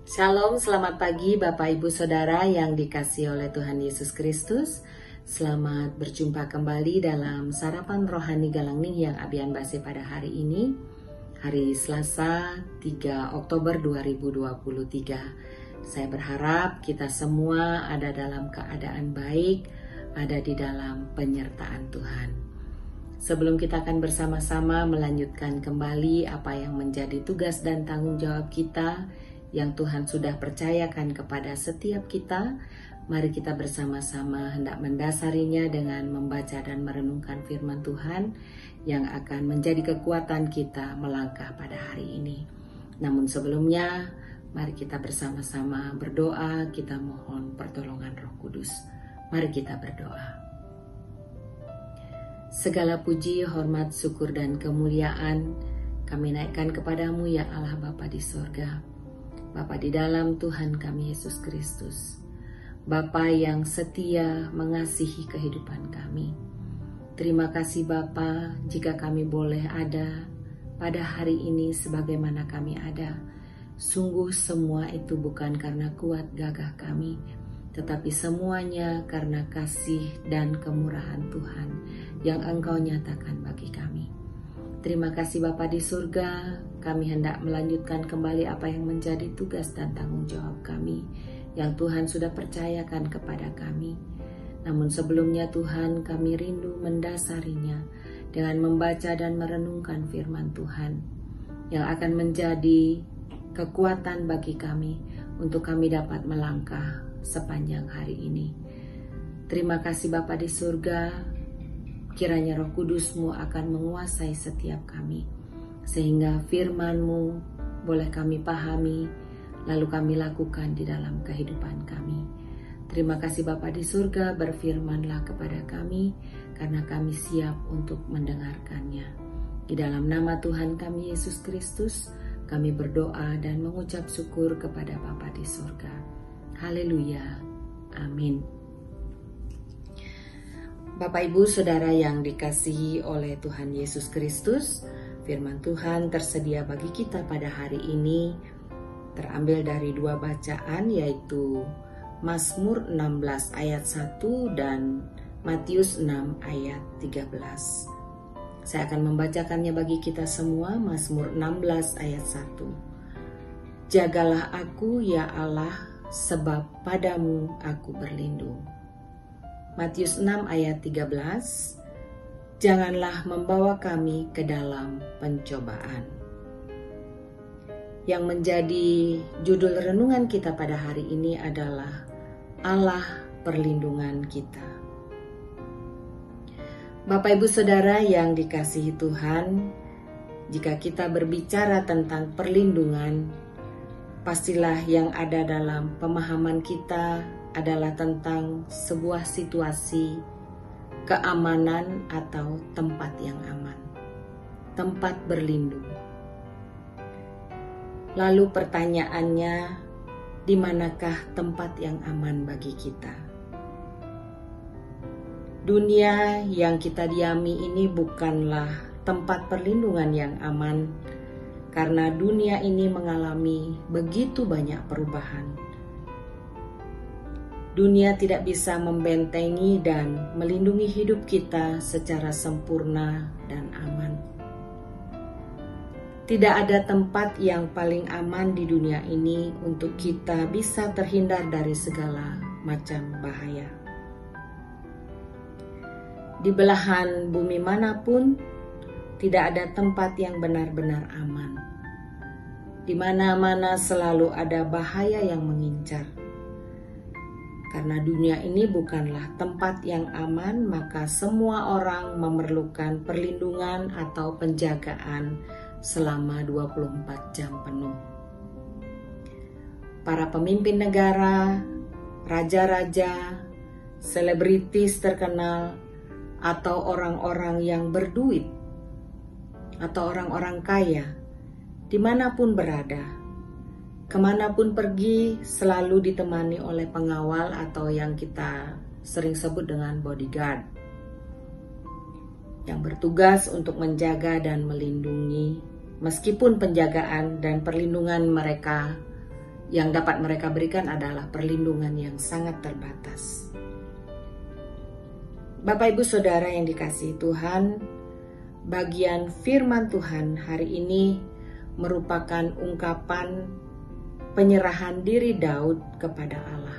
Shalom, selamat pagi Bapak Ibu Saudara yang dikasihi oleh Tuhan Yesus Kristus. Selamat berjumpa kembali dalam Sarapan Rohani Galangning yang Abian Base pada hari ini, hari Selasa 3 Oktober 2023. Saya berharap kita semua ada dalam keadaan baik, ada di dalam penyertaan Tuhan. Sebelum kita akan bersama-sama melanjutkan kembali apa yang menjadi tugas dan tanggung jawab kita yang Tuhan sudah percayakan kepada setiap kita, mari kita bersama-sama hendak mendasarinya dengan membaca dan merenungkan firman Tuhan yang akan menjadi kekuatan kita melangkah pada hari ini. Namun sebelumnya, mari kita bersama-sama berdoa, kita mohon pertolongan Roh Kudus. Mari kita berdoa. Segala puji, hormat, syukur, dan kemuliaan kami naikkan kepadamu ya Allah Bapa di sorga. Bapa di dalam Tuhan kami Yesus Kristus, Bapa yang setia mengasihi kehidupan kami. Terima kasih Bapa jika kami boleh ada pada hari ini sebagaimana kami ada. Sungguh semua itu bukan karena kuat gagah kami, tetapi semuanya karena kasih dan kemurahan Tuhan yang Engkau nyatakan bagi kami. Terima kasih Bapa di surga, kami hendak melanjutkan kembali apa yang menjadi tugas dan tanggung jawab kami yang Tuhan sudah percayakan kepada kami. Namun sebelumnya Tuhan, kami rindu mendasarinya dengan membaca dan merenungkan firman Tuhan yang akan menjadi kekuatan bagi kami untuk kami dapat melangkah sepanjang hari ini. Terima kasih Bapa di surga, kiranya Roh Kudus-Mu akan menguasai setiap kami, sehingga firman-Mu boleh kami pahami, lalu kami lakukan di dalam kehidupan kami. Terima kasih Bapa di surga, berfirmanlah kepada kami, karena kami siap untuk mendengarkannya. Di dalam nama Tuhan kami Yesus Kristus, kami berdoa dan mengucap syukur kepada Bapa di surga. Haleluya. Amin. Bapak Ibu Saudara yang dikasihi oleh Tuhan Yesus Kristus, firman Tuhan tersedia bagi kita pada hari ini terambil dari dua bacaan, yaitu Mazmur 16 ayat 1 dan Matius 6 ayat 13. Saya akan membacakannya bagi kita semua. Mazmur 16 ayat 1. Jagalah aku ya Allah, sebab padamu aku berlindung. Matius 6 ayat 13, janganlah membawa kami ke dalam pencobaan. Yang menjadi judul renungan kita pada hari ini adalah Allah perlindungan kita. Bapak Ibu Saudara yang dikasihi Tuhan, jika kita berbicara tentang perlindungan, pastilah yang ada dalam pemahaman kita adalah tentang sebuah situasi keamanan atau tempat yang aman, tempat berlindung. Lalu pertanyaannya, di manakah tempat yang aman bagi kita? Dunia yang kita diami ini bukanlah tempat perlindungan yang aman, karena dunia ini mengalami begitu banyak perubahan. Dunia tidak bisa membentengi dan melindungi hidup kita secara sempurna dan aman. Tidak ada tempat yang paling aman di dunia ini untuk kita bisa terhindar dari segala macam bahaya. Di belahan bumi manapun, tidak ada tempat yang benar-benar aman. Di mana-mana selalu ada bahaya yang mengincar. Karena dunia ini bukanlah tempat yang aman, maka semua orang memerlukan perlindungan atau penjagaan selama 24 jam penuh. Para pemimpin negara, raja-raja, selebritis terkenal, atau orang-orang yang berduit, atau orang-orang kaya, dimanapun berada, kemanapun pergi selalu ditemani oleh pengawal atau yang kita sering sebut dengan bodyguard. yang bertugas untuk menjaga dan melindungi, meskipun penjagaan dan perlindungan mereka yang dapat mereka berikan adalah perlindungan yang sangat terbatas. Bapak Ibu Saudara yang dikasihi Tuhan, bagian firman Tuhan hari ini merupakan ungkapan penyerahan diri Daud kepada Allah.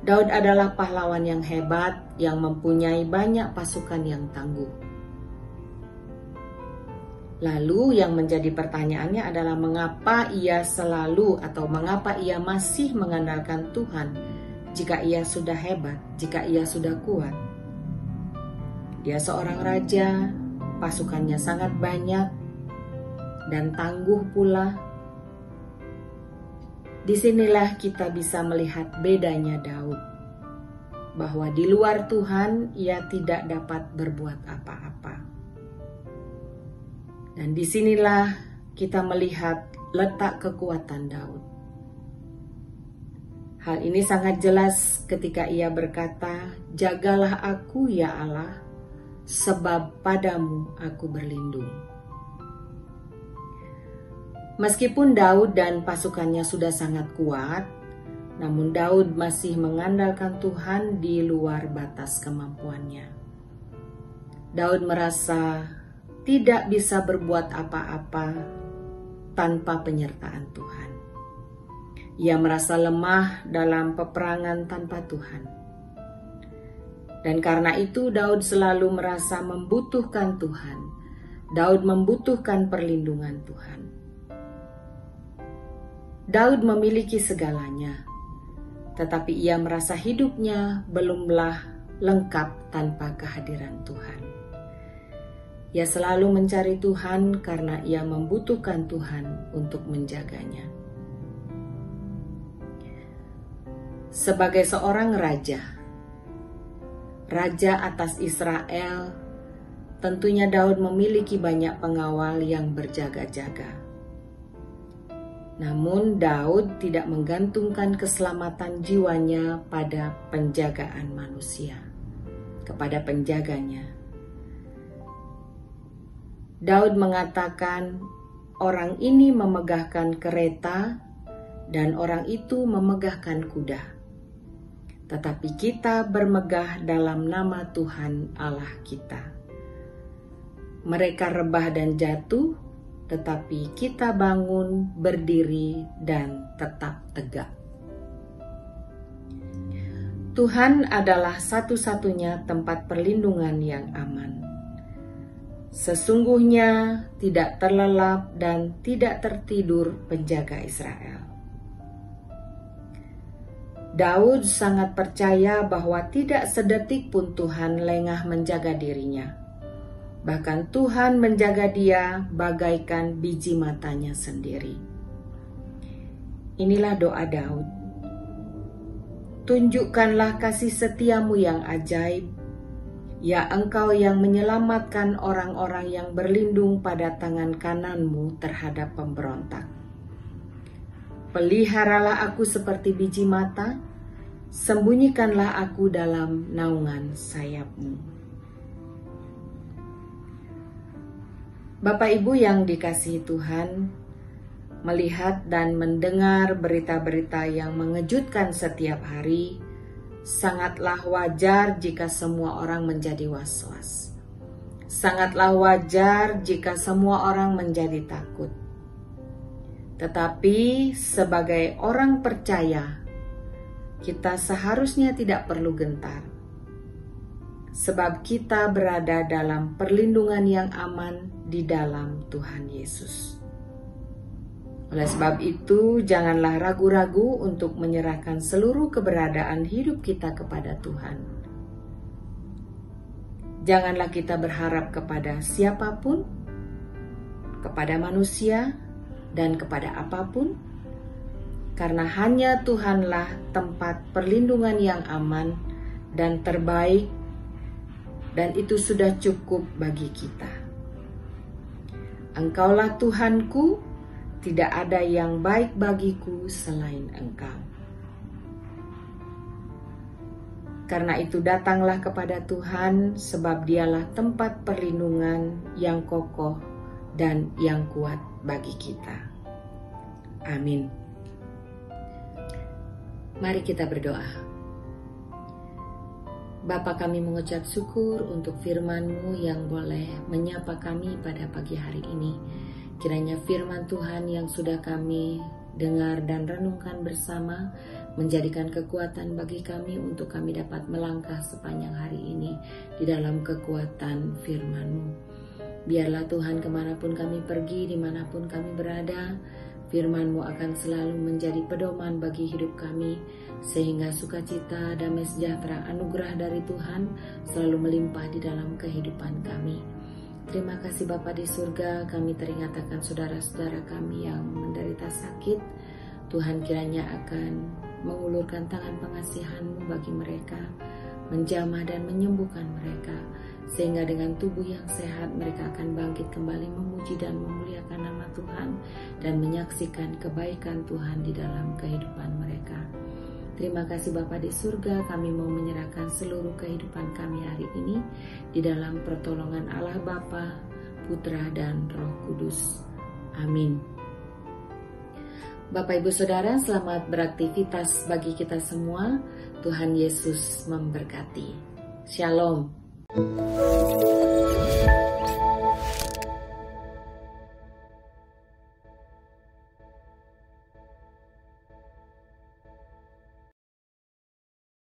Daud adalah pahlawan yang hebat yang mempunyai banyak pasukan yang tangguh. Lalu yang menjadi pertanyaannya adalah mengapa ia masih mengandalkan Tuhan jika ia sudah hebat, jika ia sudah kuat. Dia seorang raja, pasukannya sangat banyak dan tangguh pula. Disinilah kita bisa melihat bedanya Daud, bahwa di luar Tuhan ia tidak dapat berbuat apa-apa. Dan disinilah kita melihat letak kekuatan Daud. Hal ini sangat jelas ketika ia berkata, "Jagalah aku ya Allah, sebab padamu aku berlindung." Meskipun Daud dan pasukannya sudah sangat kuat, namun Daud masih mengandalkan Tuhan di luar batas kemampuannya. Daud merasa tidak bisa berbuat apa-apa tanpa penyertaan Tuhan. Ia merasa lemah dalam peperangan tanpa Tuhan. Dan karena itu Daud selalu merasa membutuhkan Tuhan. Daud membutuhkan perlindungan Tuhan. Daud memiliki segalanya, tetapi ia merasa hidupnya belumlah lengkap tanpa kehadiran Tuhan. Ia selalu mencari Tuhan karena ia membutuhkan Tuhan untuk menjaganya. Sebagai seorang raja atas Israel, tentunya Daud memiliki banyak pengawal yang berjaga-jaga. Namun Daud tidak menggantungkan keselamatan jiwanya pada penjagaan manusia, kepada penjaganya. Daud mengatakan, orang ini memegahkan kereta dan orang itu memegahkan kuda. Tetapi kita bermegah dalam nama Tuhan Allah kita. Mereka rebah dan jatuh, tetapi kita bangun, berdiri, dan tetap tegak. Tuhan adalah satu-satunya tempat perlindungan yang aman. Sesungguhnya tidak terlelap dan tidak tertidur penjaga Israel. Daud sangat percaya bahwa tidak sedetik pun Tuhan lengah menjaga dirinya. Bahkan Tuhan menjaga dia bagaikan biji matanya sendiri. Inilah doa Daud. Tunjukkanlah kasih setiamu yang ajaib, ya Engkau yang menyelamatkan orang-orang yang berlindung pada tangan kananmu terhadap pemberontak. Peliharalah aku seperti biji mata, sembunyikanlah aku dalam naungan sayapmu. Bapak Ibu yang dikasihi Tuhan, melihat dan mendengar berita-berita yang mengejutkan setiap hari, sangatlah wajar jika semua orang menjadi was-was. Sangatlah wajar jika semua orang menjadi takut. Tetapi sebagai orang percaya, kita seharusnya tidak perlu gentar. Sebab kita berada dalam perlindungan yang aman di dalam Tuhan Yesus. Oleh sebab itu, janganlah ragu-ragu untuk menyerahkan seluruh keberadaan hidup kita kepada Tuhan. Janganlah kita berharap kepada siapapun, kepada manusia, dan kepada apapun, karena hanya Tuhanlah tempat perlindungan yang aman dan terbaik, dan itu sudah cukup bagi kita. Engkaulah Tuhanku, tidak ada yang baik bagiku selain Engkau. Karena itu datanglah kepada Tuhan, sebab Dialah tempat perlindungan yang kokoh dan yang kuat bagi kita. Amin. Mari kita berdoa. Bapa, kami mengucap syukur untuk firman-Mu yang boleh menyapa kami pada pagi hari ini. Kiranya firman Tuhan yang sudah kami dengar dan renungkan bersama menjadikan kekuatan bagi kami untuk kami dapat melangkah sepanjang hari ini di dalam kekuatan firman-Mu. Biarlah Tuhan, kemanapun kami pergi, dimanapun kami berada, firman-Mu akan selalu menjadi pedoman bagi hidup kami, sehingga sukacita, damai sejahtera, anugerah dari Tuhan selalu melimpah di dalam kehidupan kami. Terima kasih Bapa di surga, kami teringat akan saudara-saudara kami yang menderita sakit. Tuhan kiranya akan mengulurkan tangan pengasihan-Mu bagi mereka, menjamah dan menyembuhkan mereka, sehingga dengan tubuh yang sehat mereka akan bangkit kembali memuji dan memuliakan nama Tuhan dan menyaksikan kebaikan Tuhan di dalam kehidupan mereka. Terima kasih Bapa di surga, kami mau menyerahkan seluruh kehidupan kami hari ini di dalam pertolongan Allah Bapa, Putra dan Roh Kudus. Amin. Bapak Ibu Saudara, selamat beraktivitas bagi kita semua. Tuhan Yesus memberkati. Shalom.